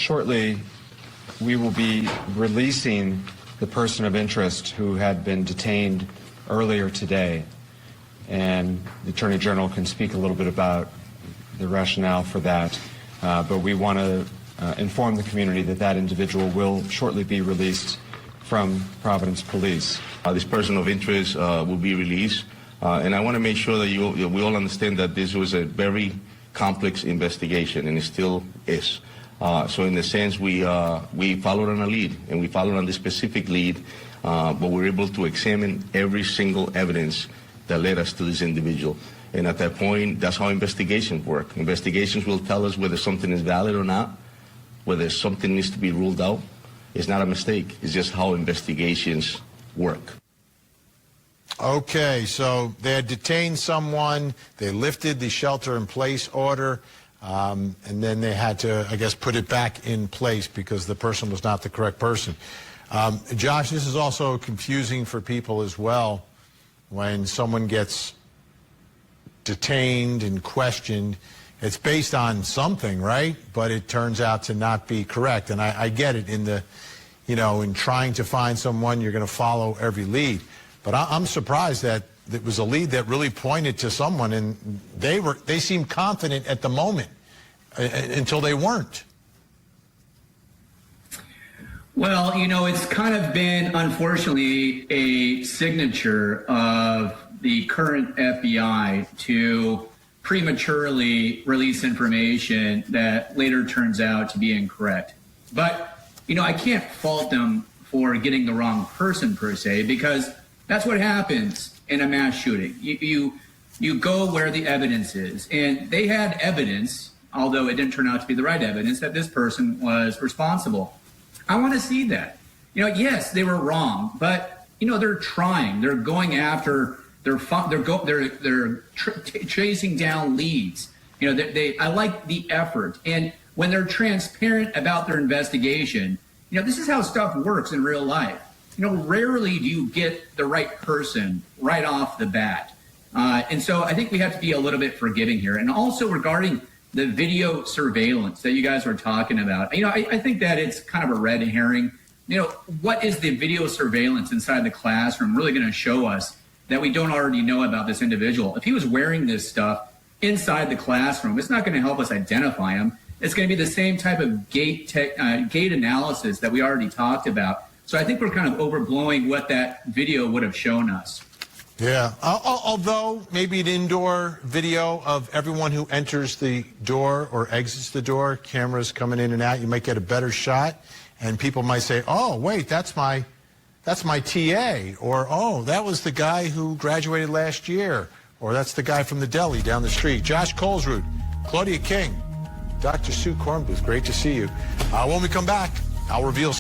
Shortly, we will be releasing the person of interest who had been detained earlier today. And the Attorney General can speak a little bit about the rationale for that. But we want to inform the community that that individual will shortly be released from Providence Police. This person of interest will be released. And I want to make sure that we all understand that this was a very complex investigation, and it still is. So in the sense, we followed on a lead, and we followed on this specific lead, but we're able to examine every single evidence that led us to this individual. And at that point, that's how investigations work. Investigations will tell us whether something is valid or not, whether something needs to be ruled out. It's not a mistake. It's just how investigations work. Okay, so they had detained someone, they lifted the shelter-in-place order, and then they had to, I guess, put it back in place because the person was not the correct person. Josh, this is also confusing for people as well when someone gets detained and questioned. It's based on something, right? But it turns out to not be correct. And I get it in the, in trying to find someone, you're going to follow every lead. But I'm surprised that it was a lead that really pointed to someone, and they seemed confident at the moment until they weren't. Well, it's kind of been, unfortunately, a signature of the current FBI to prematurely release information that later turns out to be incorrect. But, I can't fault them for getting the wrong person, per se, because that's what happens in a mass shooting. You go where the evidence is, and they had evidence, although it didn't turn out to be the right evidence, that this person was responsible. I want to see that. Yes, they were wrong, but they're trying. They're going after. They're chasing down leads. I like the effort, and when they're transparent about their investigation, this is how stuff works in real life. Rarely do you get the right person right off the bat. And so I think we have to be a little bit forgiving here. And also regarding the video surveillance that you guys were talking about, I think that it's kind of a red herring. What is the video surveillance inside the classroom really going to show us that we don't already know about this individual? If he was wearing this stuff inside the classroom, it's not going to help us identify him. It's going to be the same type of gate analysis that we already talked about. So I think we're kind of overblowing what that video would have shown us. Yeah, although maybe an indoor video of everyone who enters the door or exits the door, cameras coming in and out, you might get a better shot, and people might say, oh, wait, that's my TA, or, oh, that was the guy who graduated last year, or that's the guy from the deli down the street. Josh Kolsrud, Claudia King, Dr. Sue Cornbluth, great to see you. When we come back, I'll reveal